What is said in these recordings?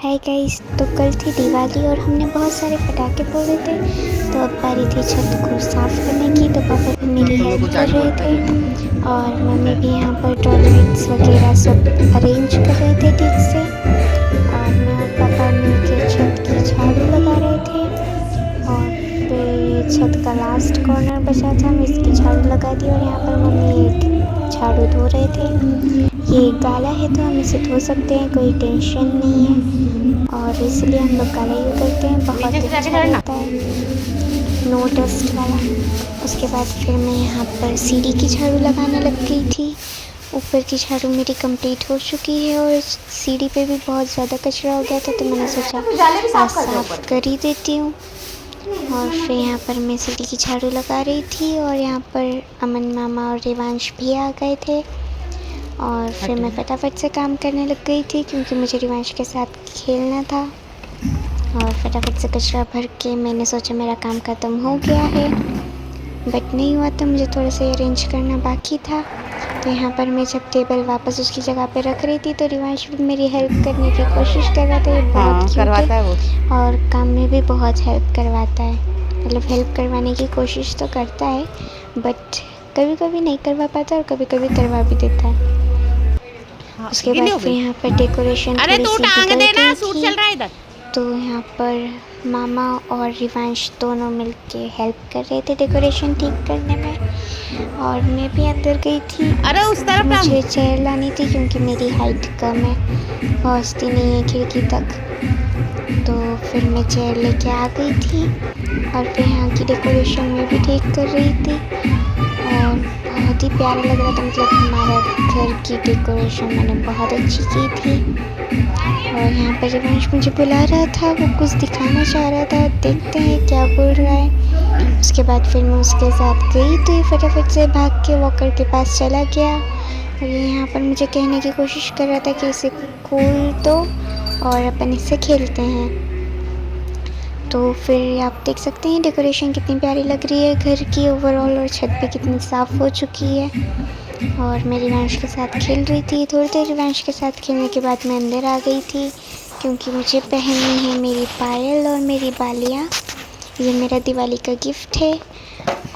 Hi guys, तो कल थी दिवाली और हमने बहुत सारे पटाखे फोड़े थे। तो अब बारी थी छत को साफ़ करने की। तो पापा भी मेरी हेल्प कर रहे थे और मम्मी भी यहाँ पर टॉयलेट्स वगैरह सब अरेंज कर रहे थे ठीक से। और मैं और पापा मिलकर छत की झाड़ू लगा रहे थे। और फिर ये छत का लास्ट कॉर्नर बचा था, मैं इसकी झाड़ू लगा दी। और यहाँ पर मम्मी एक झाड़ू धो रहे थे। ये गाला है तो हम इसे धो सकते हैं, कोई टेंशन नहीं है। और इसलिए हम लोग गाला यूज़ करते हैं, बहुत अच्छा रहता है, नो डस्ट वाला। उसके बाद फिर मैं यहाँ पर सीढ़ी की झाड़ू लगाने लग गई थी। ऊपर की झाड़ू मेरी कंप्लीट हो चुकी है और सीढ़ी पे भी बहुत ज़्यादा कचरा हो गया था, तो मैंने सोचा आज साफ़ कर ही देती हूँ। और फिर यहाँ पर मैं सीढ़ी की झाड़ू लगा रही थी और यहाँ पर अमन मामा और रिवांश भी आ गए थे। और फिर मैं फटाफट से काम करने लग गई थी क्योंकि मुझे रिवांश के साथ खेलना था। और फटाफट से कचरा भर के मैंने सोचा मेरा काम ख़त्म हो गया है, बट नहीं हुआ था, मुझे थोड़ा सा अरेंज करना बाकी था। तो यहाँ पर मैं जब टेबल वापस उसकी जगह पे रख रही थी तो रिवांश भी मेरी हेल्प करने की कोशिश कर रहा था। ये बहुत क्यूट है और काम में भी बहुत हेल्प करवाता है, मतलब हेल्प करवाने की कोशिश तो करता है, बट कभी कभी नहीं करवा पाता और कभी कभी करवा भी देता है। उसके बाद फिर यहाँ पर डेकोरेशन थोड़ी सी बिगड़ गई थी, तो यहाँ पर मामा और रिवांश दोनों मिलके हेल्प कर रहे थे डेकोरेशन ठीक करने में। और मैं भी अंदर गई थी। अरे उस तरफ मुझे चेयर लानी थी क्योंकि मेरी हाइट कम है, पहुँचती नहीं है खिड़की तक। तो फिर मैं चेयर लेके आ गई थी और फिर यहाँ की डेकोरेशन में भी ठीक कर रही थी और बहुत ही प्यारा लग रहा था। मतलब हमारा घर की डेकोरेशन मैंने बहुत अच्छी की थी। और यहाँ पर रिवांश मुझे बुला रहा था, वो कुछ दिखाना चाह रहा था, देखते हैं क्या बोल रहा है। उसके बाद फिर मैं उसके साथ गई तो ये फटाफट से भाग के वॉकर के पास चला गया और ये यहाँ पर मुझे कहने की कोशिश कर रहा था कि इसे खोल दो और अपन इससे खेलते हैं। तो फिर आप देख सकते हैं डेकोरेशन कितनी प्यारी लग रही है घर की ओवरऑल, और छत भी कितनी साफ़ हो चुकी है। और मैं रिवांश के साथ खेल रही थी। थोड़ी देर रिवांश के साथ खेलने के बाद मैं अंदर आ गई थी क्योंकि मुझे पहननी है मेरी पायल और मेरी बालियाँ। ये मेरा दिवाली का गिफ्ट है।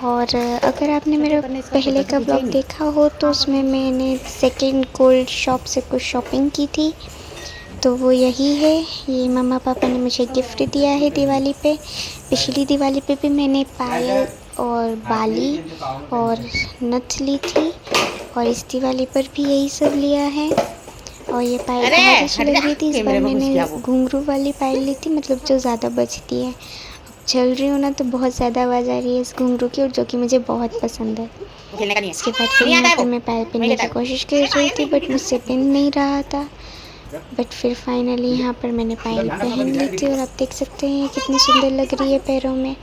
और अगर आपने मेरा पहले का ब्लॉग देखा हो तो उसमें मैंने सेकंड गोल्ड शॉप से कुछ शॉपिंग की थी, तो वो यही है। ये मम्मा पापा ने मुझे गिफ्ट दिया है दिवाली पे। पिछली दिवाली पे भी मैंने पायल और बाली और नथ ली थी और इस दिवाली पर भी यही सब लिया है। और ये पायल बहुत अच्छी लग रही थी। इस बार मैंने घुंघरू वाली पायल ली थी, मतलब जो ज़्यादा बजती है। चल रही हूँ ना तो बहुत ज़्यादा आवाज़ आ रही है इस घुंघरू की, और जो कि मुझे बहुत पसंद है। इसके बाद फिर यहाँ पर मैं पायल पहनने की कोशिश कर रही थी बट मुझसे पहन नहीं रहा था। बट फिर फाइनली यहाँ पर मैंने पायल पहन ली थी और आप देख सकते हैं कितनी सुंदर लग रही है पैरों में।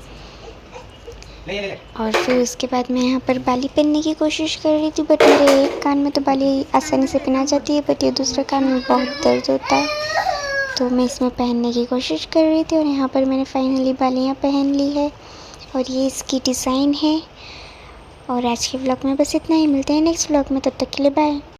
और फिर उसके बाद मैं यहाँ पर बाली पहनने की कोशिश कर रही थी, बट मेरे एक कान में तो बाली आसानी से पहना जाती है, बट ये दूसरा कान में बहुत दर्द होता है। तो मैं इसमें पहनने की कोशिश कर रही थी और यहाँ पर मैंने फाइनली बालियाँ पहन ली है और ये इसकी डिज़ाइन है। और आज के व्लॉग में बस इतना ही, मिलते हैं नेक्स्ट व्लॉग में, तब तक के लिए बाय।